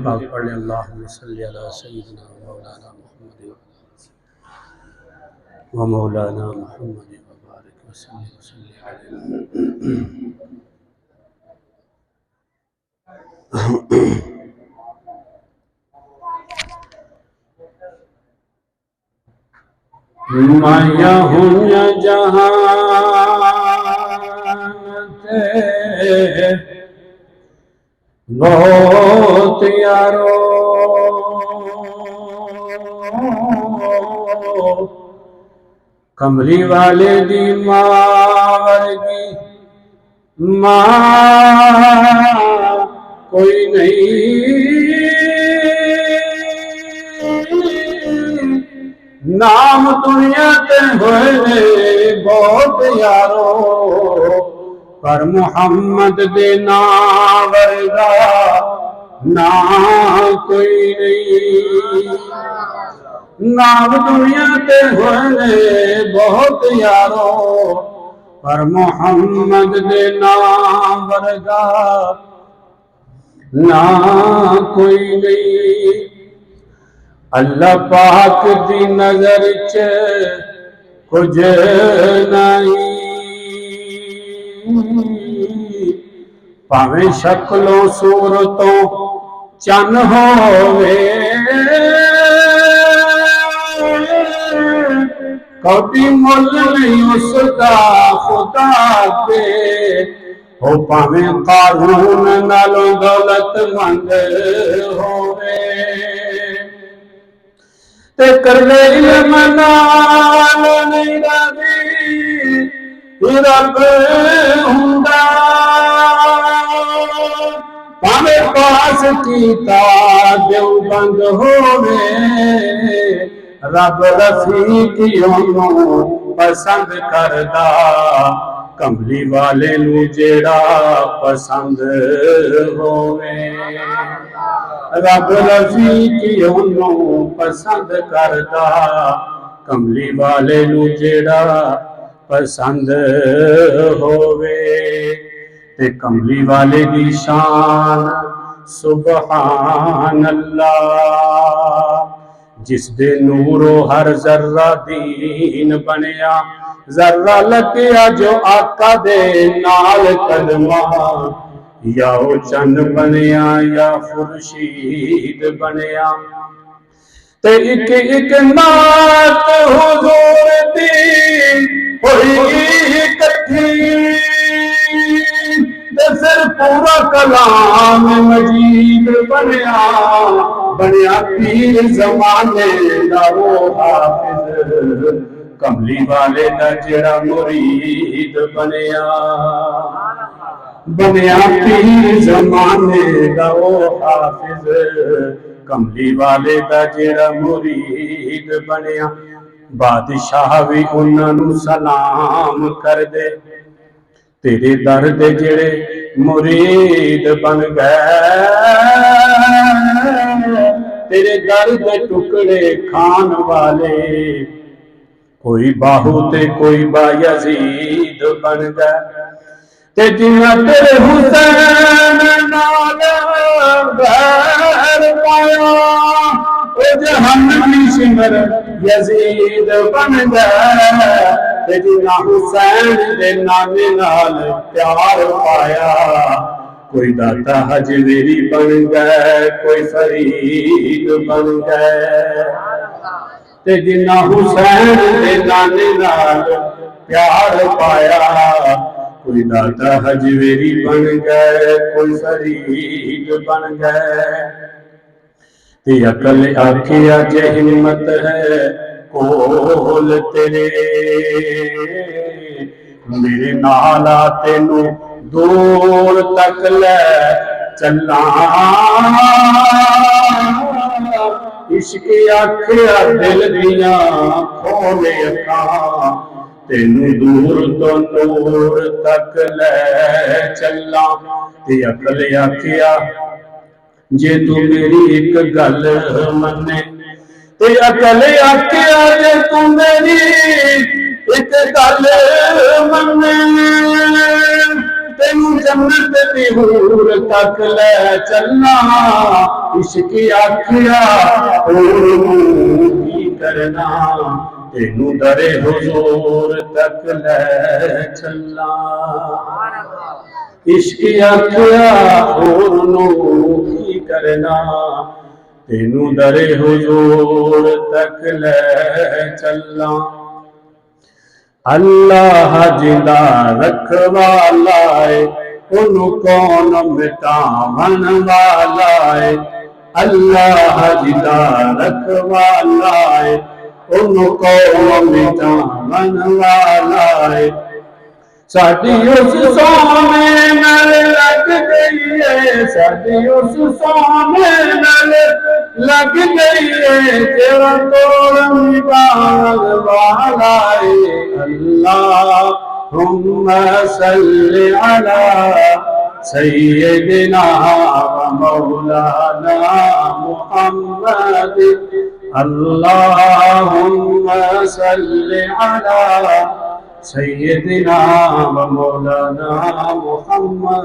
पाक पढ़ लें। अल्लाहुम्मा सल्ली अला सय्यिदिना मौलाना मुहम्मद व मौलाना मुहम्मद व बारिक व सल्ली माया हुआ जहान ते बहुत यारो कमली वाले दी मां वर्गी मां कोई नहीं। नाम दुनिया ते होए बहुत यारो पर मुहम्मद दे नाम वर्गा ना कोई नहीं। नाम दुनिया ते होए बहुत यारो पर मुहम्मद दे नाम वर्गा ना कोई नहीं। अल्लाह पाक दी नजर च कुछ नहीं भावें शक्लों सूरतों चन होवे कभी मुल नहीं उसका खुदा के हो भावें कारून नालों दौलतमंद होवे ते कर ले इल्म नाल नहीं राजी रब हुंदा भावें पास कीता देवबंद होवे रब रफीक ओनू पसंद करदा कमली वाले नू जेड़ा पसंद होवे। रब रफीक ओनू पसंद करदा कमली वाले नू जेड़ा पसंद होवे। ते कमली वाले दी शान सुबहान अल्लाह जिस दे नूरो हर जर्रा दीन बनया जर्रा लग्या जो आका दे नाल कदमा या ओ चंद बनया या खुर्शीद बनया ते एक एक नात हुजूर दी होई इकट्ठी ते फिर पूरा कलाम मजीद बनया बनया पीर जमाने दा वो हाफिज कमली वाले दा जेड़ा मुरीद बनया बनया पीर जमाने दा वो हाफिज कमली वाले दा जेड़ा मुरीद बनया। बादशाह भी उन्होंने सलाम कर दे तेरे दर दे जेड़े मुरीद बन गए तेरे दर दे टुकड़े खान वाले कोई बाहू ते कोई बायजीद बन गए ते जिन्ना तेरे हुसैन नाल गैर पाया ओ जहन्नमी सिमर यजीद बन गए ते जिन्ना हुसैन दे नाने नाल प्यार पाया कोई दाता हजवेरी बन गए कोई फरीद बन गए ते जिन्ना हुसैन दे नाने नाल प्यार पाया कोई दाता हजवेरी बन गए कोई फरीद बन गए। ते अकल आखिया जे हिम्मत है कोल तेरे मेरे नाला तेनू दूर तक ले चला इश्क आखिया दिल दिया खोले अखां तेनू दूर तो नूर तक ले चला। ते अकल आखिया जे तू मेरी एक गल मन्ने ते अकल आखिया जे तू मेरी एक गल मन्ने तेनू जन्नत दी हूर तक ले चलना। इश्क आखिया होर की करना, तेनू दरे हुजूर तक ले चलना। इश्क आखिया होर की करना, तेनू दरे हुजूर तक ले चलना। अल्लाह जिंदा रखवाला है, उन्हों कौन मिटावन वाला है। अल्लाह जिंदा रखवाला है, उन्हों कौन मिटावन वाला है। साडी उस सोने नाल लग गई है, साडी उस सोने नाल लग गई है, तेरा तोड़ वाला है। अल्लाहुम्मा सल्लि अला सय्यिदिना व मौलाना मुहम्मद। अल्लाहुम्मा सल्लि अला सय्यिदिना व मौलाना मुहम्मद।